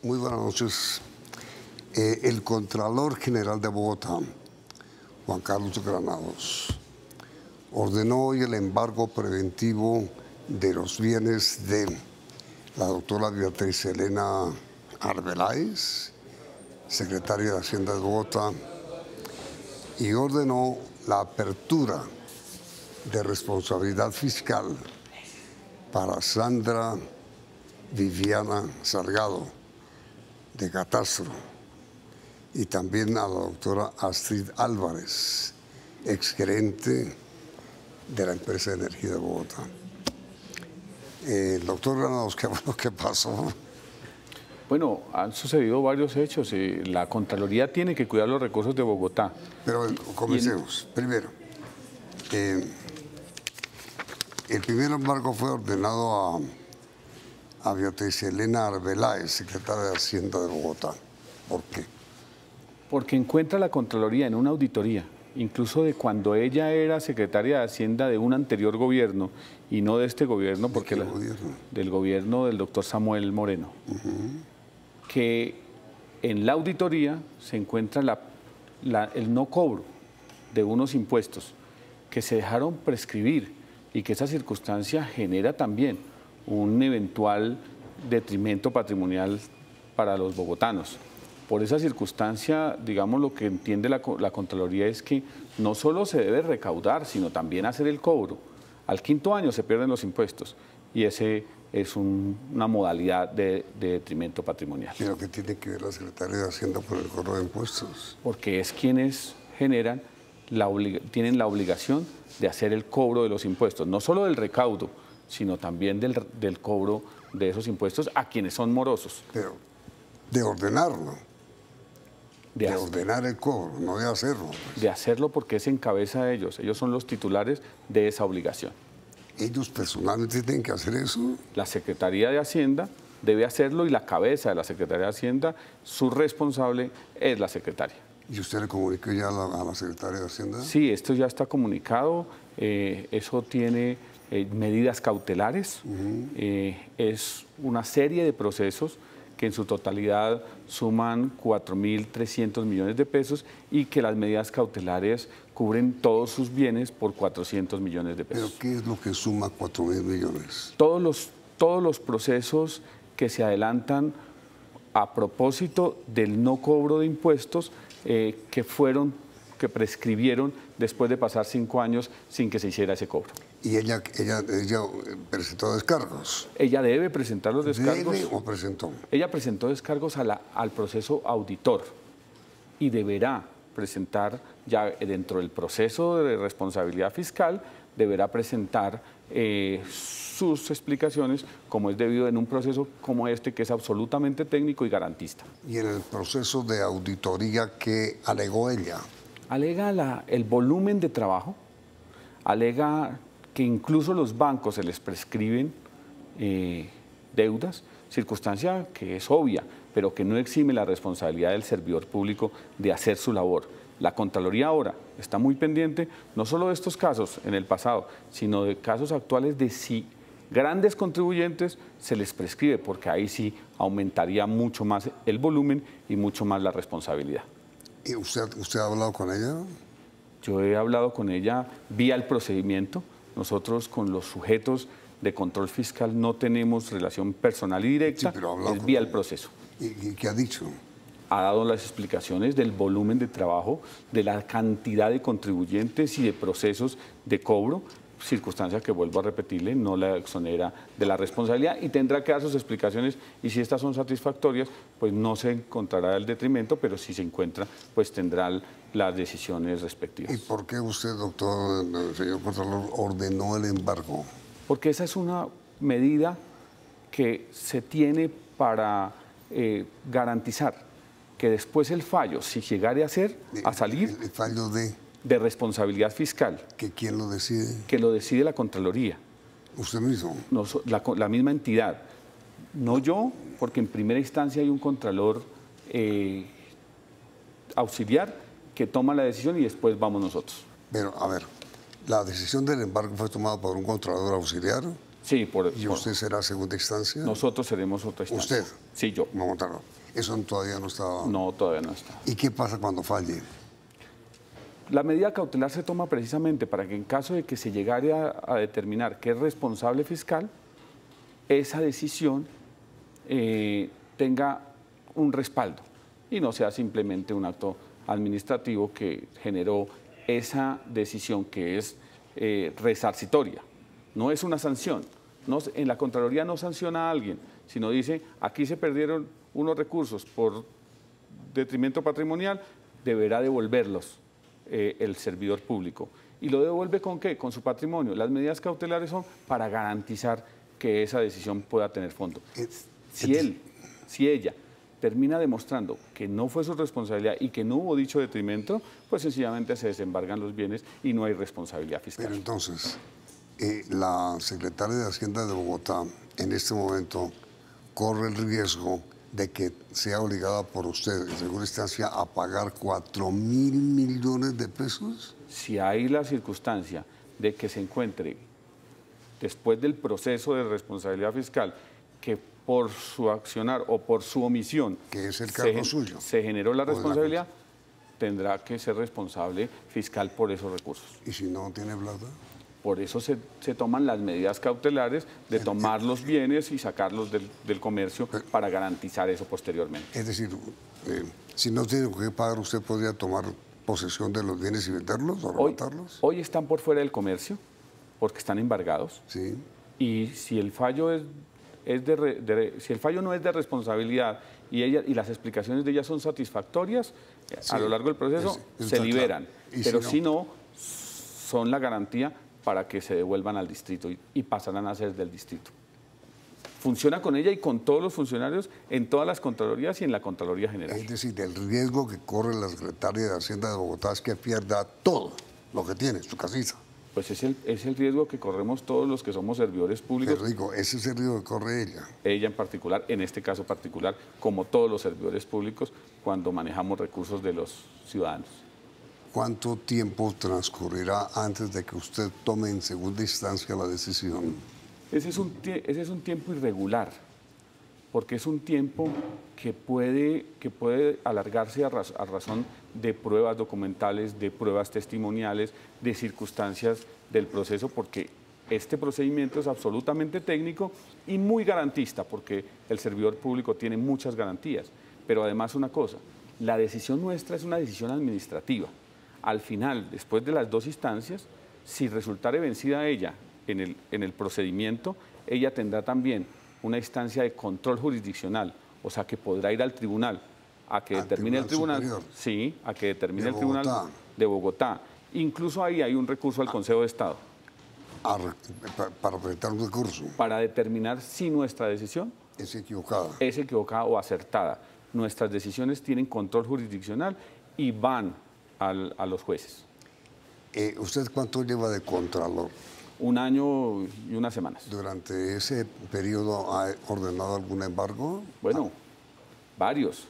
Muy buenas noches. El Contralor General de Bogotá, Juan Carlos Granados, ordenó hoy el embargo preventivo de los bienes de la doctora Beatriz Elena Arbeláez, secretaria de Hacienda de Bogotá, y ordenó la apertura de responsabilidad fiscal para Sandra Viviana Salgado, de Catastro, y también a la doctora Astrid Álvarez, exgerente de la empresa de energía de Bogotá. Doctor Granados, ¿qué fue lo que pasó? Bueno, han sucedido varios hechos. La Contraloría tiene que cuidar los recursos de Bogotá. Pero comencemos. Primero, el primer embargo fue ordenado a Beatriz Elena Arbeláez, secretaria de Hacienda de Bogotá. ¿Por qué? Porque encuentra la Contraloría en una auditoría, incluso de cuando ella era secretaria de Hacienda de un anterior gobierno, y no de este gobierno, porque del gobierno del doctor Samuel Moreno, que en la auditoría se encuentra el no cobro de unos impuestos que se dejaron prescribir, y que esa circunstancia genera también un eventual detrimento patrimonial para los bogotanos. Por esa circunstancia, digamos, lo que entiende la Contraloría es que no solo se debe recaudar, sino también hacer el cobro. Al quinto año se pierden los impuestos, y ese es una modalidad de detrimento patrimonial. ¿Pero qué tiene que ver la Secretaría de Hacienda por el cobro de impuestos? Porque es quienes generan, tienen la obligación de hacer el cobro de los impuestos, no solo del recaudo, sino también del cobro de esos impuestos a quienes son morosos. Pero de ordenarlo, de ordenar el cobro, no de hacerlo. Pues. De hacerlo, porque es en cabeza de ellos son los titulares de esa obligación. ¿Ellos personalmente tienen que hacer eso? La Secretaría de Hacienda debe hacerlo, y la cabeza de la Secretaría de Hacienda, su responsable es la secretaria. ¿Y usted le comunicó ya a la Secretaría de Hacienda? Sí, esto ya está comunicado, eso tiene medidas cautelares, es una serie de procesos que en su totalidad suman 4.300 millones de pesos, y que las medidas cautelares cubren todos sus bienes por 400 millones de pesos. ¿Pero qué es lo que suma 4.000 millones? Todos los procesos que se adelantan a propósito del no cobro de impuestos que prescribieron después de pasar 5 años sin que se hiciera ese cobro. ¿Y ella presentó descargos? Ella debe presentar los descargos. ¿Debe o presentó? Ella presentó descargos al proceso auditor, y deberá presentar, ya dentro del proceso de responsabilidad fiscal, deberá presentar sus explicaciones, como es debido en un proceso como este, que es absolutamente técnico y garantista. ¿Y en el proceso de auditoría qué alegó ella? Alega el volumen de trabajo, alega que incluso los bancos se les prescriben deudas, circunstancia que es obvia, pero que no exime la responsabilidad del servidor público de hacer su labor. La Contraloría ahora está muy pendiente, no solo de estos casos en el pasado, sino de casos actuales, de si grandes contribuyentes se les prescribe, porque ahí sí aumentaría mucho más el volumen y mucho más la responsabilidad. ¿Y usted ha hablado con ella? Yo he hablado con ella vía el procedimiento. Nosotros con los sujetos de control fiscal no tenemos relación personal y directa, sí, pero es vía el proceso. ¿Y qué ha dicho? Ha dado las explicaciones del volumen de trabajo, de la cantidad de contribuyentes y de procesos de cobro, circunstancia que, vuelvo a repetirle, no la exonera de la responsabilidad, y tendrá que dar sus explicaciones, y si estas son satisfactorias, pues no se encontrará el detrimento, pero si se encuentra, pues tendrá las decisiones respectivas. ¿Y por qué usted, doctor, señor Contralor, ordenó el embargo? Porque esa es una medida que se tiene para garantizar que después el fallo, si llegare a salir... ¿El fallo de responsabilidad fiscal. ¿Que quién lo decide? Que lo decide la Contraloría. ¿Usted mismo? No, la misma entidad. No yo, porque en primera instancia hay un Contralor auxiliar que toma la decisión, y después vamos nosotros. Pero, a ver, ¿la decisión del embargo fue tomada por un Contralor auxiliar? Sí, ¿Y usted será segunda instancia? Nosotros seremos otra instancia. ¿Usted? Sí, yo. Montalvo. Eso todavía no está... No, todavía no está. ¿Y qué pasa cuando falle? La medida cautelar se toma precisamente para que en caso de que se llegara a determinar que es responsable fiscal, esa decisión tenga un respaldo y no sea simplemente un acto administrativo que generó esa decisión que es resarcitoria. No es una sanción. No, en la Contraloría no sanciona a alguien, sino dice, aquí se perdieron unos recursos por detrimento patrimonial, deberá devolverlos el servidor público. ¿Y lo devuelve con qué? Con su patrimonio. Las medidas cautelares son para garantizar que esa decisión pueda tener fondo. Si ella termina demostrando que no fue su responsabilidad y que no hubo dicho detrimento, pues sencillamente se desembargan los bienes y no hay responsabilidad fiscal. Pero entonces, la secretaria de Hacienda de Bogotá en este momento corre el riesgo de que sea obligada por usted, en segunda instancia, a pagar 4.000 millones de pesos. Si hay la circunstancia de que se encuentre después del proceso de responsabilidad fiscal que por su accionar o por su omisión, que es el cargo suyo, se generó la responsabilidad, tendrá que ser responsable fiscal por esos recursos. ¿Y si no tiene plata? Por eso se toman las medidas cautelares de tomar los bienes y sacarlos del comercio para garantizar eso posteriormente. Es decir, si no tiene que pagar, ¿usted podría tomar posesión de los bienes y venderlos o arrebatarlos? Hoy están por fuera del comercio porque están embargados. Sí. Y si el fallo si el fallo no es de responsabilidad y las explicaciones de ellas son satisfactorias, sí, a lo largo del proceso se liberan. Claro. Pero si no, son la garantía para que se devuelvan al distrito y pasarán a ser del distrito. Funciona con ella y con todos los funcionarios en todas las Contralorías y en la Contraloría General. Es decir, el riesgo que corre la secretaria de Hacienda de Bogotá es que pierda todo lo que tiene, su casita. Pues es el riesgo que corremos todos los que somos servidores públicos. Pero digo, ese es el riesgo que corre ella. Ella en particular, en este caso particular, como todos los servidores públicos, cuando manejamos recursos de los ciudadanos. ¿Cuánto tiempo transcurrirá antes de que usted tome en segunda instancia la decisión? Ese es un tiempo irregular, porque es un tiempo que puede alargarse a razón de pruebas documentales, de pruebas testimoniales, de circunstancias del proceso, porque este procedimiento es absolutamente técnico y muy garantista, porque el servidor público tiene muchas garantías. Pero además una cosa, la decisión nuestra es una decisión administrativa. Al final, después de las dos instancias, si resultare vencida ella en el procedimiento, ella tendrá también una instancia de control jurisdiccional, o sea que podrá ir al tribunal a que determine el tribunal, sí, a que determine el tribunal de Bogotá. Incluso ahí hay un recurso al Consejo de Estado. Para presentar un recurso. Para determinar si nuestra decisión es equivocada. Es equivocada o acertada. Nuestras decisiones tienen control jurisdiccional y van a los jueces. ¿Usted cuánto lleva de contralor? 1 año y unas semanas. ¿Durante ese periodo ha ordenado algún embargo? Bueno, varios.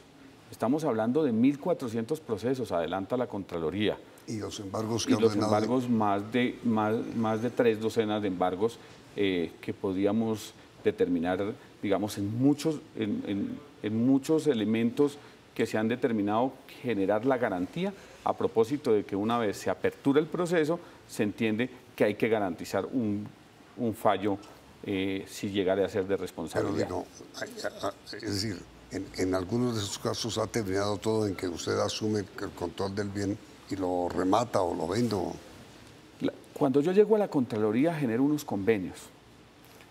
Estamos hablando de 1.400 procesos, adelanta la Contraloría. ¿Y los embargos que ha ordenado? Los embargos, más de 3 docenas de embargos que podíamos determinar, digamos, en muchos elementos que se han determinado generar la garantía a propósito de que una vez se apertura el proceso, se entiende que hay que garantizar un fallo si llegara a ser de responsabilidad. Pero digo, es decir, en algunos de esos casos ha terminado todo en que usted asume el control del bien y lo remata o lo vende. Cuando yo llego a la Contraloría genero unos convenios.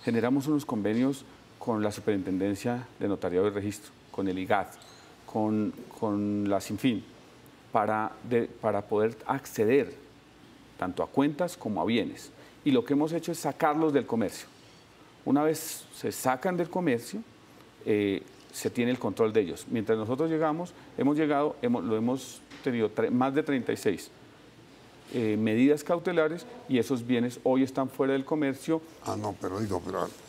Generamos unos convenios con la Superintendencia de Notariado y Registro, con el IGAD, con la Sinfín, para poder acceder tanto a cuentas como a bienes. Y lo que hemos hecho es sacarlos del comercio. Una vez se sacan del comercio, se tiene el control de ellos. Mientras nosotros llegamos, hemos tenido más de 36 medidas cautelares y esos bienes hoy están fuera del comercio. No, pero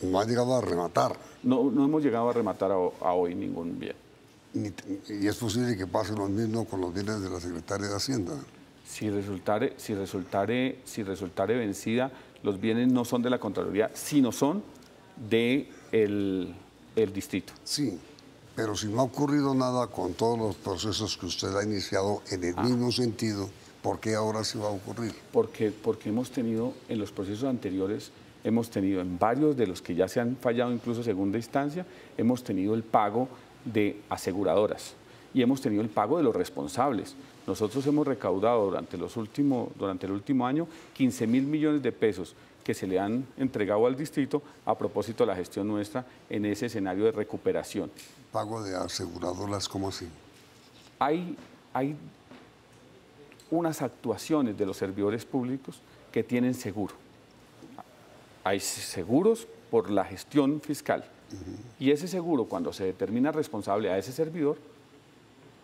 no ha llegado a rematar. No hemos llegado a rematar a hoy ningún bien. ¿Y es posible que pase lo mismo con los bienes de la Secretaria de Hacienda? Si resultare vencida los bienes no son de la Contraloría, sino son de el distrito. Sí, pero si no ha ocurrido nada con todos los procesos que usted ha iniciado en el mismo sentido, ¿por qué ahora sí va a ocurrir? Porque hemos tenido en los procesos anteriores, hemos tenido en varios de los que ya se han fallado incluso segunda instancia, hemos tenido el pago de aseguradoras y hemos tenido el pago de los responsables. Nosotros hemos recaudado durante el último año 15.000 millones de pesos que se le han entregado al distrito a propósito de la gestión nuestra en ese escenario de recuperación. ¿Pago de aseguradoras cómo así? Hay unas actuaciones de los servidores públicos que tienen seguro. Hay seguros por la gestión fiscal. Y ese seguro, cuando se determina responsable a ese servidor,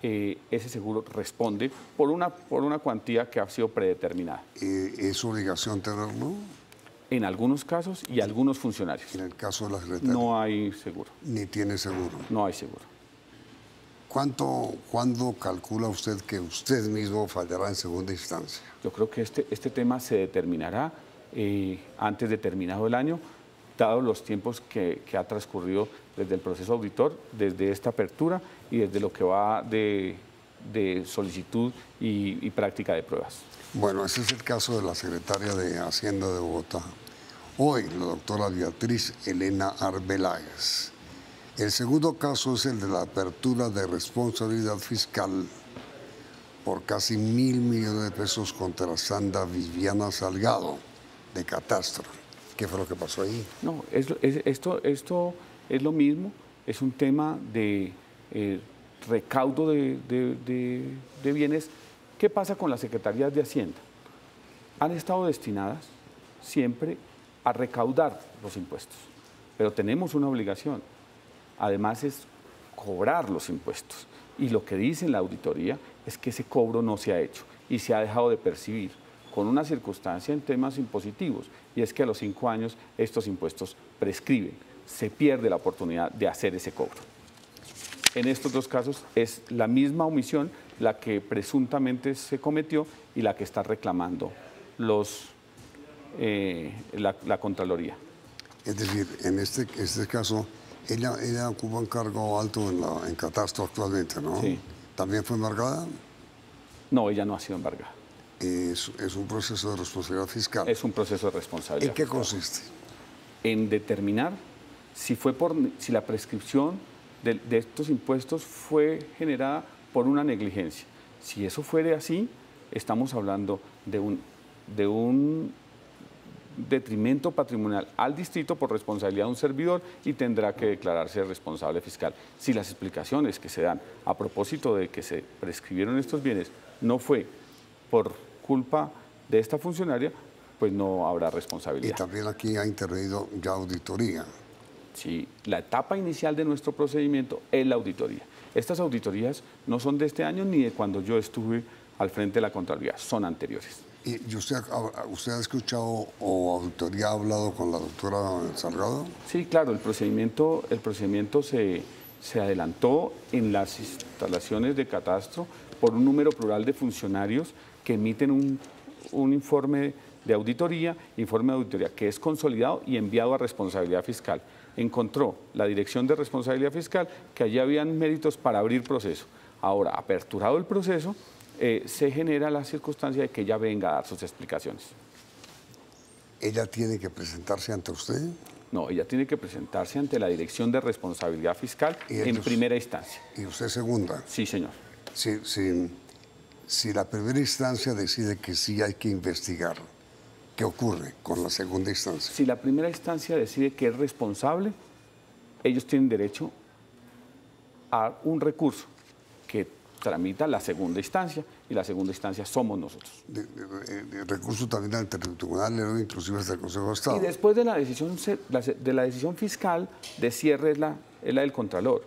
ese seguro responde por una cuantía que ha sido predeterminada. ¿Es obligación tenerlo? En algunos casos y algunos funcionarios. En el caso de la secretaria. No hay seguro. Ni tiene seguro. No hay seguro. ¿Cuándo calcula usted que usted mismo fallará en segunda instancia? Yo creo que este tema se determinará antes de terminado el año, dados los tiempos que ha transcurrido desde el proceso auditor, desde esta apertura y desde lo que va de solicitud y práctica de pruebas. Bueno, ese es el caso de la secretaria de Hacienda de Bogotá. Hoy, la doctora Beatriz Elena Arbeláez. El segundo caso es el de la apertura de responsabilidad fiscal por casi 1.000 millones de pesos contra Sandra Viviana Salgado, de Catastro. ¿Qué fue lo que pasó ahí? No, esto es lo mismo, es un tema de recaudo de bienes. ¿Qué pasa con las secretarías de Hacienda? Han estado destinadas siempre a recaudar los impuestos, pero tenemos una obligación, además es cobrar los impuestos. Y lo que dice la auditoría es que ese cobro no se ha hecho y se ha dejado de percibir con una circunstancia en temas impositivos, y es que a los 5 años estos impuestos prescriben, se pierde la oportunidad de hacer ese cobro. En estos dos casos es la misma omisión la que presuntamente se cometió y la que está reclamando la Contraloría. Es decir, en este caso, ella ocupa un cargo alto en Catastro actualmente, ¿no? Sí. ¿También fue embargada? No, ella no ha sido embargada. Es un proceso de responsabilidad fiscal. Es un proceso de responsabilidad. ¿En qué consiste? En determinar si la prescripción de estos impuestos fue generada por una negligencia. Si eso fuere así, estamos hablando de un detrimento patrimonial al distrito por responsabilidad de un servidor y tendrá que declararse responsable fiscal. Si las explicaciones que se dan a propósito de que se prescribieron estos bienes no fue por culpa de esta funcionaria, pues no habrá responsabilidad. Y también aquí ha intervenido ya auditoría. Sí, la etapa inicial de nuestro procedimiento es la auditoría. Estas auditorías no son de este año ni de cuando yo estuve al frente de la Contraloría, son anteriores. ¿Y usted ha escuchado o auditoría ha hablado con la doctora Salgado? Sí, claro, el procedimiento se adelantó en las instalaciones de Catastro por un número plural de funcionarios que emiten un informe de auditoría que es consolidado y enviado a responsabilidad fiscal. Encontró la Dirección de Responsabilidad Fiscal que allí habían méritos para abrir proceso. Ahora, aperturado el proceso, se genera la circunstancia de que ella venga a dar sus explicaciones. ¿Ella tiene que presentarse ante usted? No, ella tiene que presentarse ante la Dirección de Responsabilidad Fiscal en primera instancia. ¿Y usted segunda? Sí, señor. Si la primera instancia decide que sí hay que investigar, ¿qué ocurre con la segunda instancia? Si la primera instancia decide que es responsable, ellos tienen derecho a un recurso que tramita la segunda instancia, y la segunda instancia somos nosotros. De recurso también ante el tribunal, inclusive hasta el Consejo de Estado. Y después de la decisión fiscal de cierre es la del Contralor.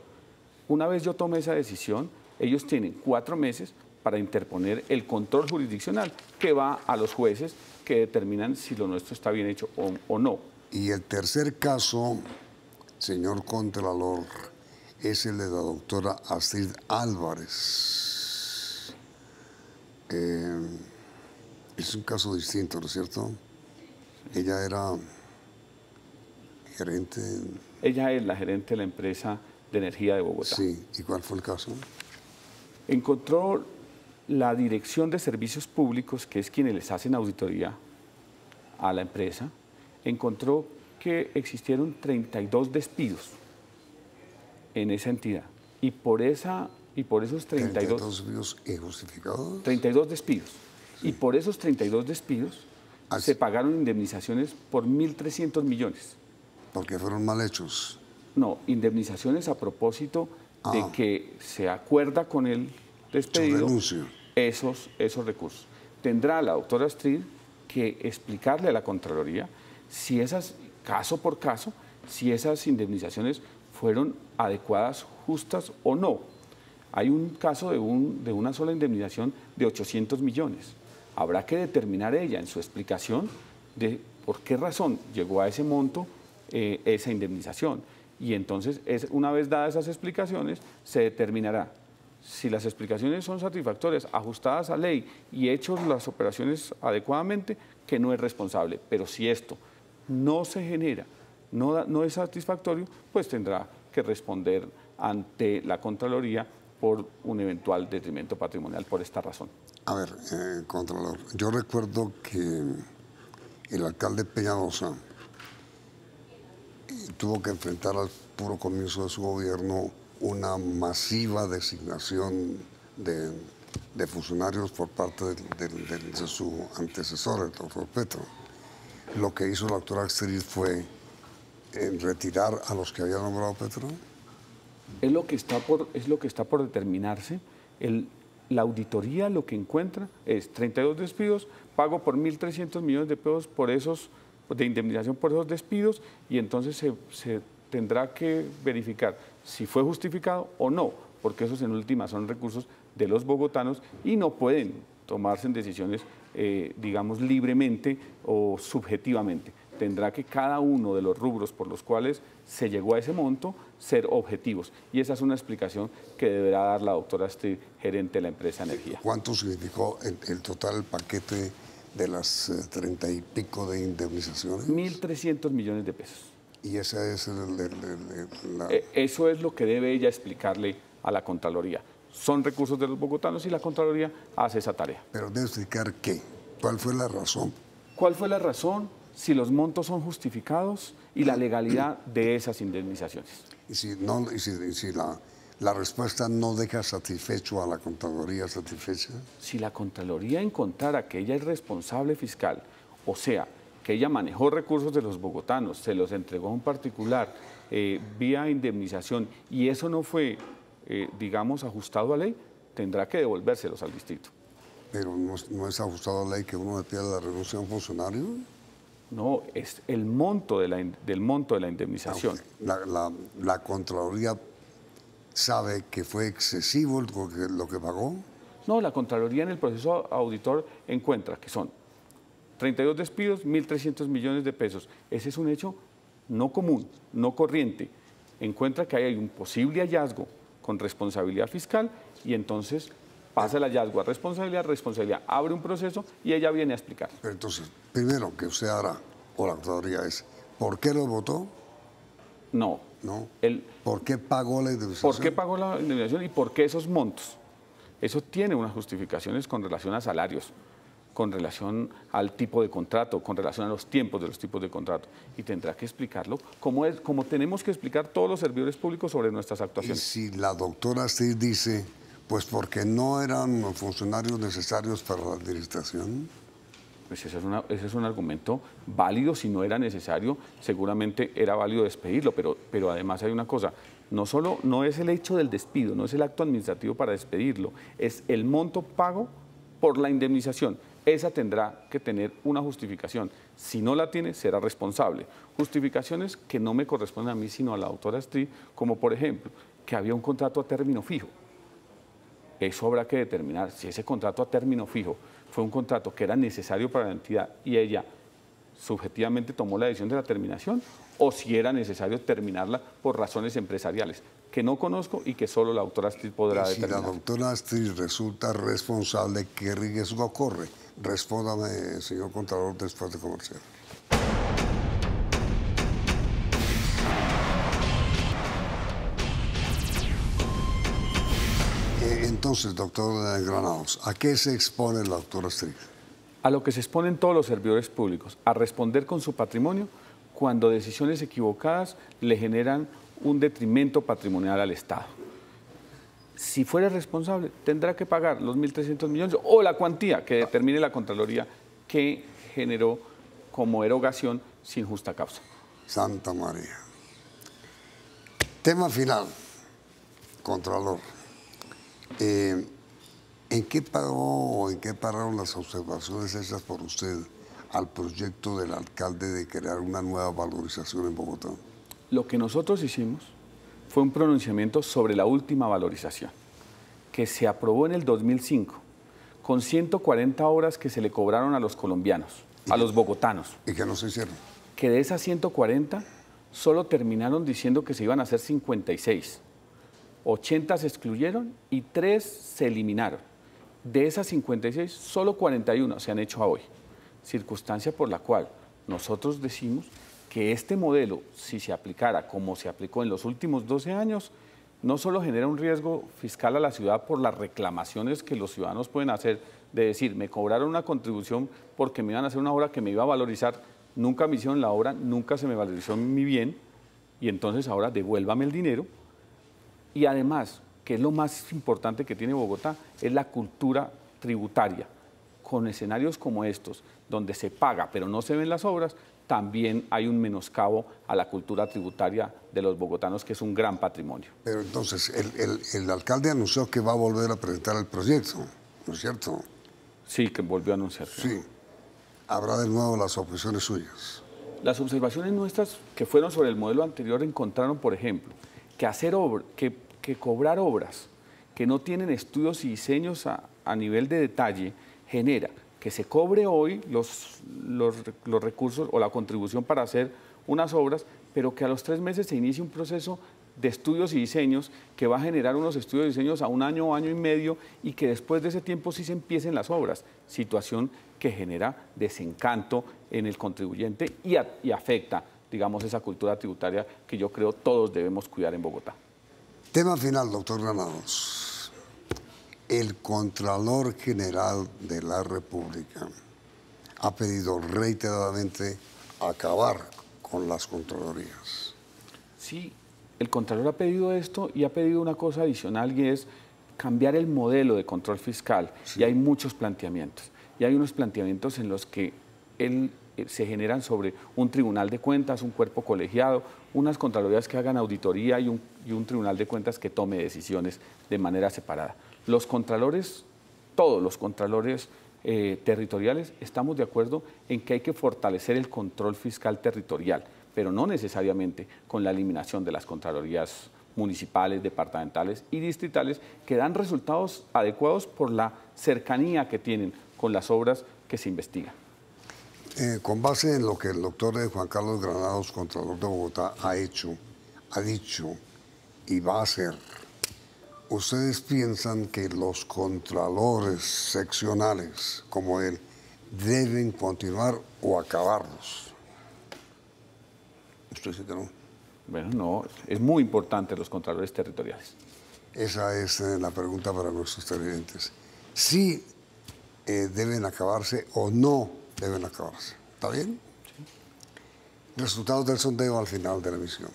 Una vez yo tome esa decisión, ellos tienen 4 meses para interponer el control jurisdiccional que va a los jueces que determinan si lo nuestro está bien hecho o no. Y el tercer caso, señor Contralor, es el de la doctora Astrid Álvarez. Es un caso distinto, ¿no es cierto? Ella era gerente. Ella es la gerente de la empresa de energía de Bogotá. Sí, ¿y cuál fue el caso? Encontró la Dirección de Servicios Públicos, que es quienes les hacen auditoría a la empresa, encontró que existieron 32 despidos en esa entidad. Y por esos 32 despidos injustificados. 32 despidos. Sí. Y por esos 32 despidos se pagaron indemnizaciones por 1.300 millones. ¿Porque fueron mal hechos? No, indemnizaciones a propósito de que se acuerda con el despedido esos recursos. Tendrá la doctora Astrid que explicarle a la Contraloría si esas, caso por caso, si esas indemnizaciones fueron adecuadas, justas o no. Hay un caso de una sola indemnización de 800 millones. Habrá que determinar ella en su explicación de por qué razón llegó a ese monto esa indemnización. Y entonces, una vez dadas esas explicaciones, se determinará si las explicaciones son satisfactorias, ajustadas a ley y hechos las operaciones adecuadamente, que no es responsable. Pero si esto no se genera, no es satisfactorio, pues tendrá que responder ante la Contraloría por un eventual detrimento patrimonial por esta razón. A ver, Contralor, yo recuerdo que el alcalde Peñalosa tuvo que enfrentar al puro comienzo de su gobierno una masiva designación de funcionarios por parte de su antecesor, el doctor Petro. Lo que hizo la doctora Astrid fue retirar a los que había nombrado Petro. Es lo que está por determinarse. La auditoría lo que encuentra es 32 despidos, pago por 1.300 millones de pesos de indemnización por esos despidos, y entonces se tendrá que verificar si fue justificado o no, porque esos en última son recursos de los bogotanos y no pueden tomarse en decisiones, digamos, libremente o subjetivamente. Tendrá que cada uno de los rubros por los cuales se llegó a ese monto ser objetivos. Y esa es una explicación que deberá dar la doctora Astrid, gerente de la empresa Energía. ¿Cuánto significó el total, el paquete de las 30 y pico de indemnizaciones? 1.300 millones de pesos. Y ese es eso es lo que debe ella explicarle a la Contraloría. Son recursos de los bogotanos y la Contraloría hace esa tarea. Pero debe explicar qué. ¿Cuál fue la razón? ¿Cuál fue la razón? Si los montos son justificados y la legalidad de esas indemnizaciones. Y si la respuesta no deja satisfecho a la Contraloría satisfecha. Si la Contraloría encontrara que ella es responsable fiscal, o sea, que ella manejó recursos de los bogotanos, se los entregó a un particular vía indemnización y eso no fue, digamos, ajustado a ley, tendrá que devolvérselos al distrito. Pero no es ajustado a ley que uno le pida la renuncia a un funcionario. No, es el monto del monto de la indemnización. ¿La Contraloría sabe que fue excesivo lo que pagó? No, la Contraloría en el proceso auditor encuentra que son 32 despidos, 1.300 millones de pesos. Ese es un hecho no común, no corriente. Encuentra que hay un posible hallazgo con responsabilidad fiscal y entonces pasa el hallazgo a responsabilidad, abre un proceso y ella viene a explicar. Pero entonces, primero que usted hará, o la Contraloría, es ¿por qué lo votó? No. ¿No? ¿Por qué pagó la indemnización? ¿Por qué pagó la indemnización y por qué esos montos? Eso tiene unas justificaciones con relación a salarios, con relación al tipo de contrato, con relación a los tiempos de los tipos de contrato. Y tendrá que explicarlo como tenemos que explicar todos los servidores públicos sobre nuestras actuaciones. Y si la doctora Astrid dice, pues porque no eran funcionarios necesarios para la administración. Pues ese es un argumento válido. Si no era necesario, seguramente era válido despedirlo, pero además hay una cosa, no es el hecho del despido, no es el acto administrativo para despedirlo, es el monto pago por la indemnización. Esa tendrá que tener una justificación. Si no la tiene, será responsable. Justificaciones que no me corresponden a mí, sino a la doctora Astrid, como por ejemplo, que había un contrato a término fijo. Eso habrá que determinar si ese contrato a término fijo fue un contrato que era necesario para la entidad y ella subjetivamente tomó la decisión de la terminación, o si era necesario terminarla por razones empresariales, que no conozco y que solo la doctora Astrid podrá determinar. Si la doctora Astrid resulta responsable, ¿qué riesgo corre? Respóndame, señor Contralor, después de comercial. entonces, doctor Granados, ¿a qué se expone la doctora Astrid? A lo que se exponen todos los servidores públicos, a responder con su patrimonio cuando decisiones equivocadas le generan un detrimento patrimonial al Estado. Si fuera responsable, tendrá que pagar los 1.300 millones o la cuantía que determine la Contraloría que generó como erogación sin justa causa. Santa María. Tema final, Contralor. ¿En qué paró o en qué pararon las observaciones hechas por usted al proyecto del alcalde de crear una nueva valorización en Bogotá? Lo que nosotros hicimos fue un pronunciamiento sobre la última valorización, que se aprobó en el 2005, con 140 horas que se le cobraron a los colombianos, a los bogotanos. ¿Y que no se hicieron? Que de esas 140, solo terminaron diciendo que se iban a hacer 56. 80 se excluyeron y 3 se eliminaron. De esas 56, solo 41 se han hecho a hoy. Circunstancia por la cual nosotros decimos que este modelo, si se aplicara como se aplicó en los últimos 12 años, no solo genera un riesgo fiscal a la ciudad por las reclamaciones que los ciudadanos pueden hacer, de decir, me cobraron una contribución porque me iban a hacer una obra que me iba a valorizar, nunca me hicieron la obra, nunca se me valorizó mi bien, y entonces ahora devuélvame el dinero. Y además, que es lo más importante que tiene Bogotá, es la cultura tributaria. Con escenarios como estos, donde se paga pero no se ven las obras, también hay un menoscabo a la cultura tributaria de los bogotanos, que es un gran patrimonio. Pero entonces, el alcalde anunció que va a volver a presentar el proyecto, ¿no es cierto? Sí, que volvió a anunciar. Sí. Habrá de nuevo las objeciones suyas. Las observaciones nuestras que fueron sobre el modelo anterior encontraron, por ejemplo, que cobrar obras que no tienen estudios y diseños a nivel de detalle genera que se cobre hoy los recursos o la contribución para hacer unas obras, pero que a los 3 meses se inicie un proceso de estudios y diseños que va a generar unos estudios y diseños a 1 año o año y medio, y que después de ese tiempo sí se empiecen las obras, situación que genera desencanto en el contribuyente y afecta, digamos, esa cultura tributaria que yo creo todos debemos cuidar en Bogotá. Tema final, doctor Granados. El Contralor General de la República ha pedido reiteradamente acabar con las Contralorías. Sí, el Contralor ha pedido esto y ha pedido una cosa adicional, y es cambiar el modelo de control fiscal. Sí. Y hay muchos planteamientos. Y hay unos planteamientos en los que se generan sobre un tribunal de cuentas, un cuerpo colegiado, unas contralorías que hagan auditoría y un tribunal de cuentas que tome decisiones de manera separada. Los contralores, todos los contralores territoriales, estamos de acuerdo en que hay que fortalecer el control fiscal territorial, pero no necesariamente con la eliminación de las contralorías municipales, departamentales y distritales, que dan resultados adecuados por la cercanía que tienen con las obras que se investigan. Con base en lo que el doctor Juan Carlos Granados, Contralor de Bogotá, ha dicho y va a hacer, ¿ustedes piensan que los contralores seccionales como él deben continuar o acabarlos? ¿Usted dice que no? Bueno, no, es muy importante los contralores territoriales. Esa es la pregunta para nuestros televidentes. ¿Sí deben acabarse o no deben acabarse? ¿Está bien? Sí. Resultados del sondeo al final de la emisión.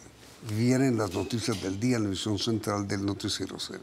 Vienen las noticias del día en la emisión central del Noticiero CR.